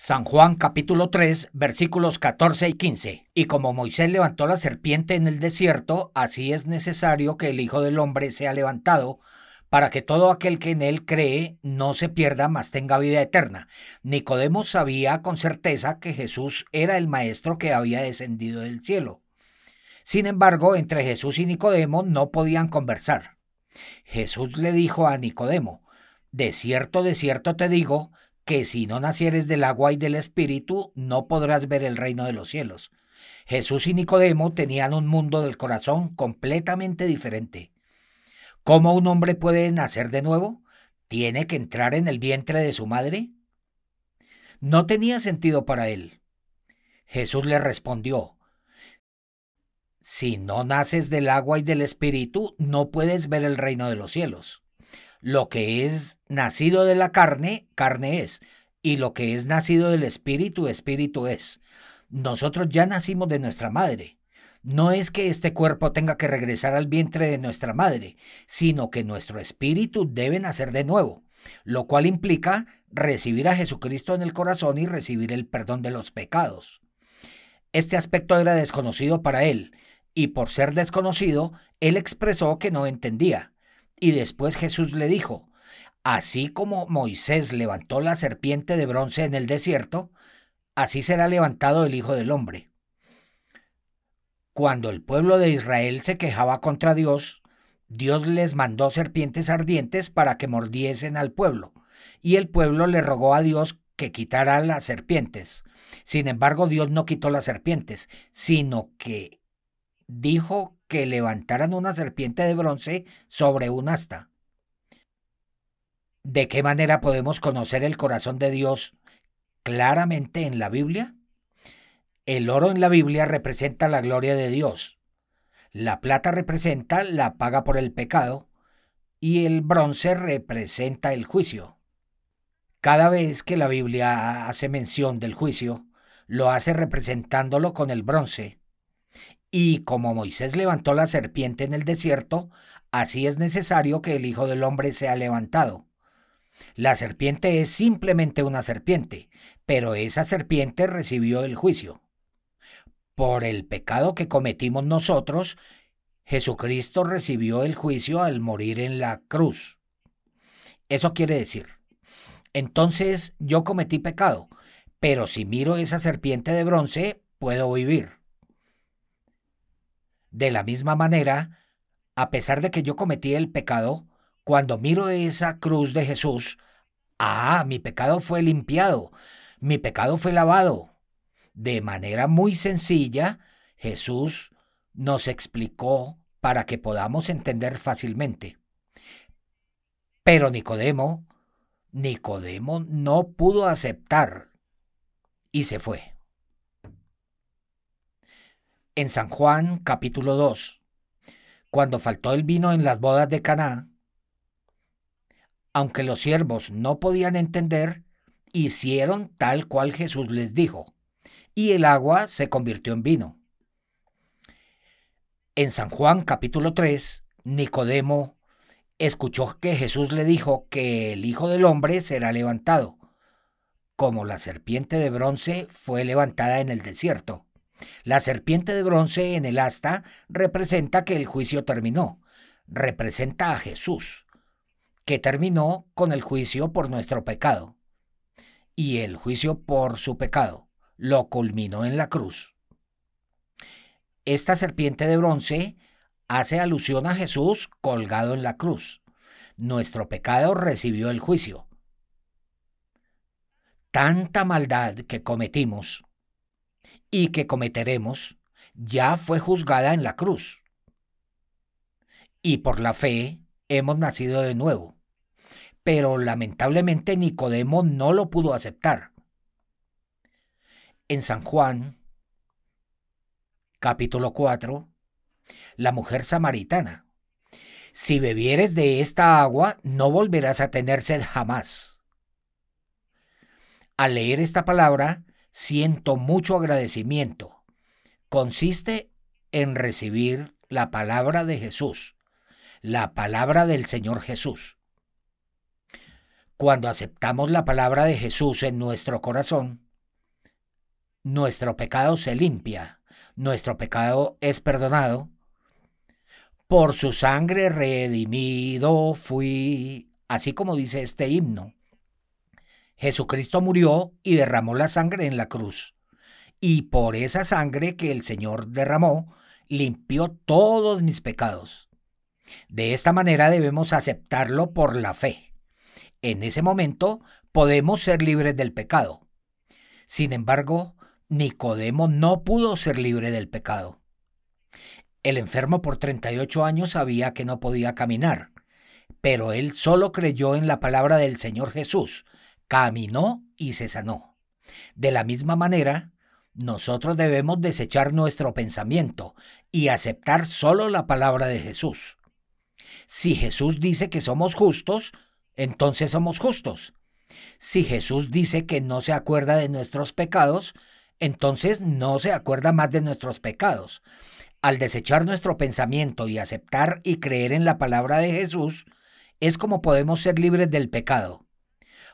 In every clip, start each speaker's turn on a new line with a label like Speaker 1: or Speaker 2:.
Speaker 1: San Juan capítulo 3 versículos 14 y 15. Y como Moisés levantó la serpiente en el desierto, así es necesario que el Hijo del Hombre sea levantado, para que todo aquel que en él cree no se pierda, mas tenga vida eterna. Nicodemo sabía con certeza que Jesús era el Maestro que había descendido del cielo. Sin embargo, entre Jesús y Nicodemo no podían conversar. Jesús le dijo a Nicodemo: de cierto te digo, que si no nacieres del agua y del Espíritu, no podrás ver el reino de los cielos. Jesús y Nicodemo tenían un mundo del corazón completamente diferente. ¿Cómo un hombre puede nacer de nuevo? ¿Tiene que entrar en el vientre de su madre? No tenía sentido para él. Jesús le respondió: si no naces del agua y del Espíritu, no puedes ver el reino de los cielos. Lo que es nacido de la carne, carne es, y lo que es nacido del Espíritu, Espíritu es. Nosotros ya nacimos de nuestra madre. No es que este cuerpo tenga que regresar al vientre de nuestra madre, sino que nuestro espíritu debe nacer de nuevo, lo cual implica recibir a Jesucristo en el corazón y recibir el perdón de los pecados. Este aspecto era desconocido para él, y por ser desconocido, él expresó que no entendía. Y después Jesús le dijo: así como Moisés levantó la serpiente de bronce en el desierto, así será levantado el Hijo del Hombre. Cuando el pueblo de Israel se quejaba contra Dios, Dios les mandó serpientes ardientes para que mordiesen al pueblo, y el pueblo le rogó a Dios que quitara las serpientes. Sin embargo, Dios no quitó las serpientes, sino que dijo que levantaran una serpiente de bronce sobre un asta. ¿De qué manera podemos conocer el corazón de Dios claramente en la Biblia? El oro en la Biblia representa la gloria de Dios. La plata representa la paga por el pecado y el bronce representa el juicio. Cada vez que la Biblia hace mención del juicio, lo hace representándolo con el bronce. Y como Moisés levantó la serpiente en el desierto, así es necesario que el Hijo del Hombre sea levantado. La serpiente es simplemente una serpiente, pero esa serpiente recibió el juicio. Por el pecado que cometimos nosotros, Jesucristo recibió el juicio al morir en la cruz. Eso quiere decir, entonces yo cometí pecado, pero si miro esa serpiente de bronce, puedo vivir. De la misma manera, a pesar de que yo cometí el pecado, cuando miro esa cruz de Jesús, mi pecado fue limpiado, mi pecado fue lavado. De manera muy sencilla, Jesús nos explicó para que podamos entender fácilmente. Pero Nicodemo no pudo aceptar y se fue. En San Juan capítulo 2, cuando faltó el vino en las bodas de Caná, aunque los siervos no podían entender, hicieron tal cual Jesús les dijo, y el agua se convirtió en vino. En San Juan capítulo 3, Nicodemo escuchó que Jesús le dijo que el Hijo del Hombre será levantado, como la serpiente de bronce fue levantada en el desierto. La serpiente de bronce en el asta representa que el juicio terminó, representa a Jesús, que terminó con el juicio por nuestro pecado, y el juicio por su pecado lo culminó en la cruz. Esta serpiente de bronce hace alusión a Jesús colgado en la cruz. Nuestro pecado recibió el juicio. Tanta maldad que cometimos y que cometeremos ya fue juzgada en la cruz. Y por la fe hemos nacido de nuevo. Pero lamentablemente Nicodemo no lo pudo aceptar. En San Juan, capítulo 4, la mujer samaritana: si bebieres de esta agua, no volverás a tener sed jamás. Al leer esta palabra, siento mucho agradecimiento. Consiste en recibir la palabra de Jesús, la palabra del Señor Jesús. Cuando aceptamos la palabra de Jesús en nuestro corazón, nuestro pecado se limpia, nuestro pecado es perdonado. Por su sangre redimido fui, así como dice este himno. Jesucristo murió y derramó la sangre en la cruz. Y por esa sangre que el Señor derramó, limpió todos mis pecados. De esta manera debemos aceptarlo por la fe. En ese momento podemos ser libres del pecado. Sin embargo, Nicodemo no pudo ser libre del pecado. El enfermo por 38 años sabía que no podía caminar, pero él solo creyó en la palabra del Señor Jesús, caminó y se sanó. De la misma manera, nosotros debemos desechar nuestro pensamiento y aceptar solo la palabra de Jesús. Si Jesús dice que somos justos, entonces somos justos. Si Jesús dice que no se acuerda de nuestros pecados, entonces no se acuerda más de nuestros pecados. Al desechar nuestro pensamiento y aceptar y creer en la palabra de Jesús, es como podemos ser libres del pecado.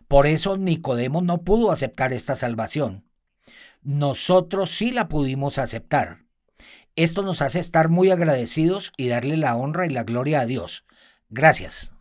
Speaker 1: Por eso Nicodemo no pudo aceptar esta salvación. Nosotros sí la pudimos aceptar. Esto nos hace estar muy agradecidos y darle la honra y la gloria a Dios. Gracias.